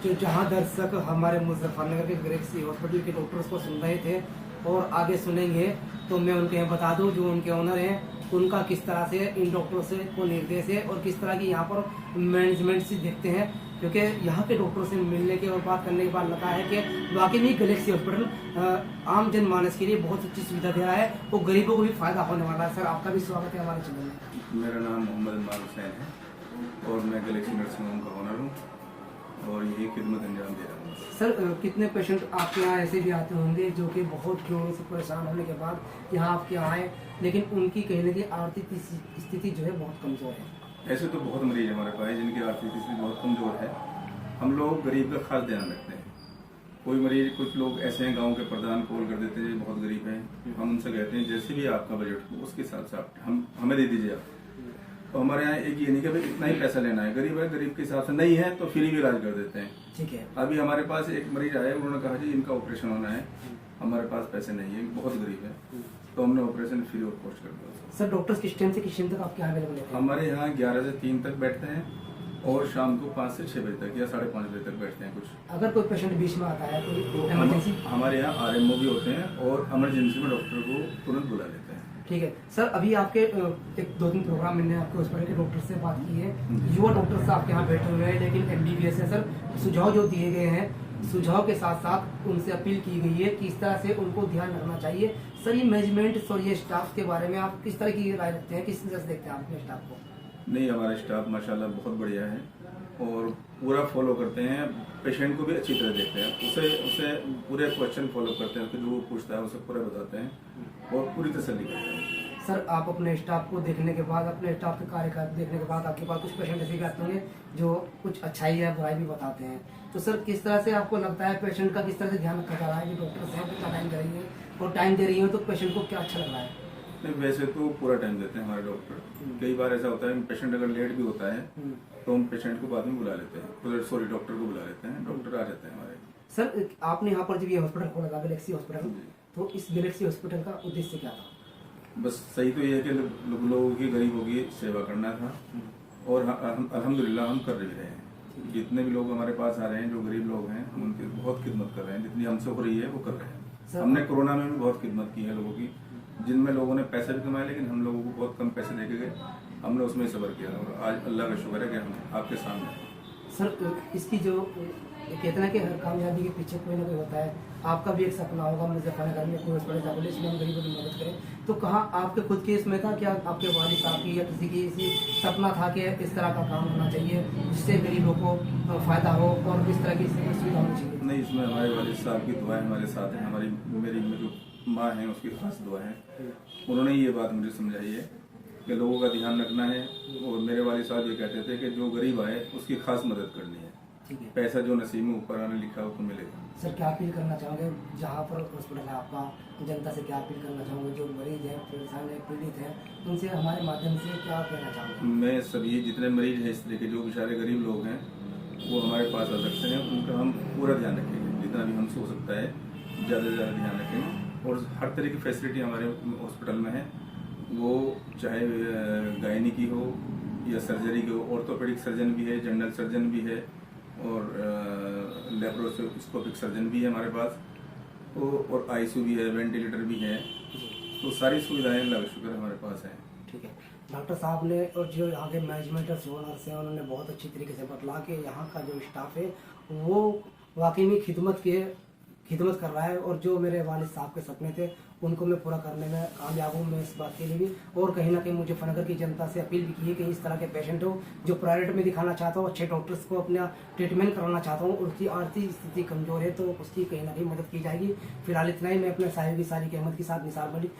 जो जहां दर्शक हमारे मुजफ्फरनगर के गैलेक्सी हॉस्पिटल के डॉक्टर्स को सुन रहे थे और आगे सुनेंगे, तो मैं उनके यहाँ बता दूं जो उनके ओनर हैं उनका किस तरह से इन डॉक्टरों से को निर्देश है और किस तरह की यहाँ पर मैनेजमेंट से देखते हैं, क्योंकि यहाँ के डॉक्टरों से मिलने के और बात करने के बाद लगा है कि वाकई में गैलेक्सी हॉस्पिटल आम जनमानस के लिए बहुत अच्छी सुविधा दे रहा है और गरीबों को भी फायदा होने वाला है। सर आपका भी स्वागत है हमारे चैनल में। मेरा नाम मोहम्मद इमरान हुसैन है और मैं गैलेक्सी नर्सिंग होम का ओनर हूँ और यही खिदमत अंजाम दे रहा हूँ। सर कितने पेशेंट आपके यहाँ ऐसे भी आते होंगे जो कि बहुत जोरों से परेशान होने के बाद यहाँ आपके यहाँ आए, लेकिन उनकी कहीं ना कहीं आर्थिक स्थिति जो है बहुत कमज़ोर है। ऐसे तो बहुत मरीज हमारे पास हैं जिनकी आर्थिक स्थिति बहुत कमज़ोर है। हम लोग गरीब का खास ध्यान रखते हैं। कोई मरीज, कुछ लोग ऐसे हैं गांव के प्रधान कॉल कर देते हैं बहुत गरीब हैं, हम उनसे कहते हैं जैसे भी आपका बजट हो उसके हिसाब से आप हमें दे दीजिए आप। तो हमारे यहाँ एक ये नहीं कि भाई इतना ही पैसा लेना है, गरीब है गरीब के हिसाब से, नहीं है तो फ्री भी इलाज कर देते हैं। ठीक है। अभी हमारे पास एक मरीज आया, उन्होंने कहा जी इनका ऑपरेशन होना है, हमारे पास पैसे नहीं है, बहुत गरीब है, तो हमने ऑपरेशन फ्री ऑफ कॉस्ट कर दिया। सर डॉक्टर्स किस टाइम से किस टाइम तक आपके यहाँ अवेलेबल है? हमारे यहाँ 11 से 3 तक बैठते हैं और शाम को 5 से 6 बजे तक या 5:30 बजे तक बैठते हैं। कुछ अगर कोई पेशेंट बीच में आता है कोई इमरजेंसी, हमारे यहाँ RMO भी होते हैं और इमरजेंसी में डॉक्टर को तुरंत बुला लेते हैं। ठीक है। सर अभी आपके एक 2-3 प्रोग्राम मैंने आपके हॉस्पिटल के डॉक्टर से बात की है, युवा डॉक्टर से आपके यहाँ बैठे हुए हैं लेकिन MBBS है। सर सुझाव जो दिए गए हैं, सुझाव के साथ साथ उनसे अपील की गई है किस तरह से उनको ध्यान रखना चाहिए। सर ये मैनेजमेंट और ये स्टाफ के बारे में आप किस तरह की राय रखते हैं, किस तरह से देखते हैं आप अपने स्टाफ को? नहीं, हमारा स्टाफ माशाल्लाह बहुत बढ़िया है और पूरा फॉलो करते हैं, पेशेंट को भी अच्छी तरह देखते हैं, उसे पूरे क्वेश्चन फॉलो करते हैं, तो जो वो पूछता है उसे पूरा बताते हैं और पूरी तसल्ली करते हैं। सर आप अपने स्टाफ को देखने के बाद, अपने स्टाफ के कार्य देखने के बाद आपके पास कुछ पेशेंट ऐसे भी आते होंगे जो कुछ अच्छाई या बुराई भी बताते हैं, तो सर किस तरह से आपको लगता है पेशेंट का किस तरह से ध्यान रखा जा रहा है? जो डॉक्टर्स हैं कितना टाइम दे रही है और टाइम दे रही है तो पेशेंट को क्या अच्छा लग रहा है? नहीं, वैसे तो पूरा टाइम देते हैं हमारे डॉक्टर। कई बार ऐसा होता है पेशेंट अगर लेट भी होता है तो हम पेशेंट को बाद में बुला लेते हैं, सॉरी डॉक्टर को बुला लेते हैं, डॉक्टर आ जाते हैं हमारे। सर आपने यहाँ पर जब ये हॉस्पिटल खोला था गैलेक्सी हॉस्पिटल, तो इस गैलेक्सी हॉस्पिटल का उद्देश्य क्या था? बस सही तो ये है कि लोगों की, गरीबों की सेवा करना था और अल्हम्दुलिल्लाह हम कर भी रहे हैं। जितने भी लोग हमारे पास आ रहे हैं जो गरीब लोग हैं, हम उनकी बहुत खिदमत कर रहे हैं, जितनी हमसे हो रही है वो कर रहे हैं। हमने कोरोना में भी बहुत खिदमत की है लोगों की, जिनमें लोगों ने पैसे भी कमाए लेकिन हम लोगों को बहुत कम पैसे देके गए, हमने उसमें सब्र किया और आज अल्लाह का शुक्र है कि हम आपके सामने। सर इसकी जो कहते हैं कि हर कामयाबी के पीछे कोई ना कोई होता है, आपका भी एक सपना होगा मुजफ्फरनगर में कोई हॉस्पिटल जाकर इसमें हम गरीबों की मदद करें, तो कहाँ आपके खुद के इसमें था क्या, आपके वालिद साहब की या किसी की इसी सपना था कि इस तरह का काम होना चाहिए जिससे गरीबों को फायदा हो और किस तरह की सुविधा होनी चाहिए? नहीं, इसमें हमारे वालिद साहब की दुआएं हमारे साथ हैं, मेरी जो माँ है उसकी खास दुआ है। उन्होंने ये बात मुझे समझाई है कि लोगों का ध्यान रखना है और मेरे वालिद साहब ये कहते थे कि जो गरीब आए उसकी खास मदद करनी है। ठीक है। पैसा जो नसीब में ऊपर आने लिखा है वो तो मिलेगा। सर क्या अपील करना चाहोगे जहाँ पर हॉस्पिटल है आपका, जनता से क्या अपील करना चाहोगे? जो मरीज है, परेशान है, पीड़ित है, उनसे हमारे माध्यम से क्या कहना चाहोगे? मैं सभी जितने मरीज हैं इस तरह के, जो बेचारे गरीब लोग हैं, वो हमारे पास आ सकते हैं, उनका हम पूरा ध्यान रखेंगे, जितना भी हमसे हो सकता है ज़्यादा से ज़्यादा ध्यान रखेंगे और हर तरह की फैसिलिटी हमारे हॉस्पिटल में है, वो चाहे गायनिकी हो या सर्जरी की हो, ऑर्थोपेडिक सर्जन भी है, जनरल सर्जन भी है और लेप्रोस्कोपिक सर्जन भी है हमारे पास, और ICU भी है, वेंटिलेटर भी है, तो सारी सुविधाएं अल्लाह का शुक्र हमारे पास है। ठीक है। डॉक्टर साहब ने और जो यहाँ के मैनेजमेंट और ओनर्स हैं उन्होंने बहुत अच्छी तरीके से बतला के यहाँ का जो स्टाफ है वो वाकई में खिदमत कर रहा है और जो मेरे वालिद साहब के सपने थे उनको मैं पूरा करने में कामयाब हूँ मैं इस बात के लिए भी। और कहीं ना कहीं मुजफ्फरनगर की जनता से अपील भी की है कि इस तरह के पेशेंट हो जो प्राइवेट में दिखाना चाहता हूँ, अच्छे डॉक्टर्स को अपना ट्रीटमेंट कराना चाहता हूँ, उसकी आर्थिक स्थिति कमजोर है तो उसकी कहीं ना कहीं मदद की जाएगी। फिलहाल इतना ही। मैं अपने साहिब की सारी की अहमद के साथ निसार मलिक।